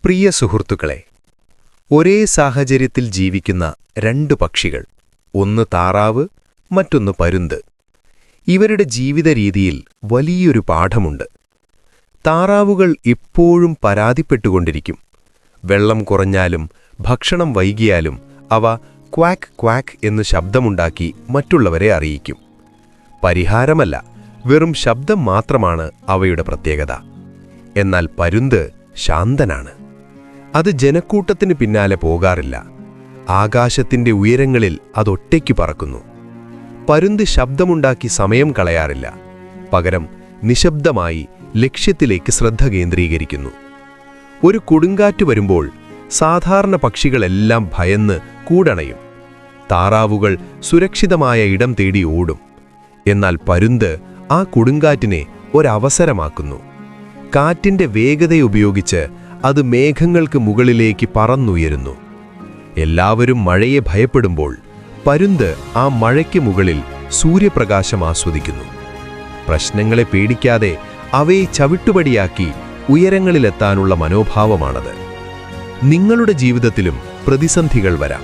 പ്രിയ സുഹൃത്തുക്കളെ, ഒരേ സാഹചര്യത്തിൽ ജീവിക്കുന്ന രണ്ട് പക്ഷികൾ, ഒന്ന് താറാവ്, മറ്റൊന്ന് പരുന്ത്. ഇവരുടെ ജീവിതരീതിയിൽ വലിയൊരു പാഠമുണ്ട്. താറാവുകൾ എപ്പോഴും പരാതിപ്പെട്ടുകൊണ്ടിരിക്കും. വെള്ളം കുറഞ്ഞാലും ഭക്ഷണം വൈകിയാലും അവ ക്വാക്ക് ക്വാക്ക് എന്ന് ശബ്ദമുണ്ടാക്കി മറ്റുള്ളവരെ അറിയിക്കും. പരിഹാരമല്ല, വെറും ശബ്ദം മാത്രമാണ് അവയുടെ പ്രത്യേകത. എന്നാൽ പരുന്ത് ശാന്തനാണ്. അത് ജനക്കൂട്ടത്തിന് പിന്നാലെ പോകാറില്ല. ആകാശത്തിന്റെ ഉയരങ്ങളിൽ അതൊറ്റയ്ക്ക് പറക്കുന്നു. പരുന്ത് ശബ്ദമുണ്ടാക്കി സമയം കളയാറില്ല. പകരം നിശബ്ദമായി ലക്ഷ്യത്തിലേക്ക് ശ്രദ്ധ കേന്ദ്രീകരിക്കുന്നു. ഒരു കൊടുങ്കാറ്റ് വരുമ്പോൾ സാധാരണ പക്ഷികളെല്ലാം ഭയന്ന് കൂടണയും. താറാവുകൾ സുരക്ഷിതമായ ഇടം തേടി ഓടും. എന്നാൽ പരുന്ത് ആ കൊടുങ്കാറ്റിനെ ഒരവസരമാക്കുന്നു. കാറ്റിന്റെ വേഗതയുപയോഗിച്ച് അത് മേഘങ്ങൾക്ക് മുകളിലേക്ക് പറന്നുയരുന്നു. എല്ലാവരും മഴയെ ഭയപ്പെടുമ്പോൾ പരുന്ത് ആ മഴയ്ക്ക് മുകളിൽ സൂര്യപ്രകാശം ആസ്വദിക്കുന്നു. പ്രശ്നങ്ങളെ പേടിക്കാതെ അവയെ ചവിട്ടുപടിയാക്കി ഉയരങ്ങളിലെത്താനുള്ള മനോഭാവമാണത്. നിങ്ങളുടെ ജീവിതത്തിലും പ്രതിസന്ധികൾ വരാം.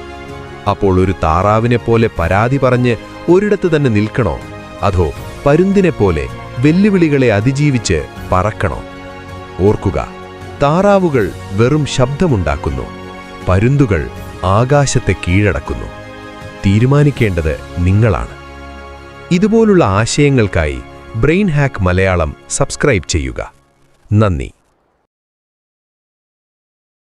അപ്പോൾ ഒരു താറാവിനെപ്പോലെ പരാതി പറഞ്ഞ് ഒരിടത്ത് തന്നെ നിൽക്കണോ, അതോ പരുന്തിനെപ്പോലെ വെല്ലുവിളികളെ അതിജീവിച്ച് പറക്കണോ? ഓർക്കുക, താറാവുകൾ വെറും ശബ്ദമുണ്ടാക്കുന്നു, പരുന്തുകൾ ആകാശത്തെ കീഴടക്കുന്നു. തീരുമാനിക്കേണ്ടത് നിങ്ങളാണ്. ഇതുപോലുള്ള ആശയങ്ങൾക്കായി ബ്രെയിൻ ഹാക്ക് മലയാളം സബ്സ്ക്രൈബ് ചെയ്യുക. നന്ദി.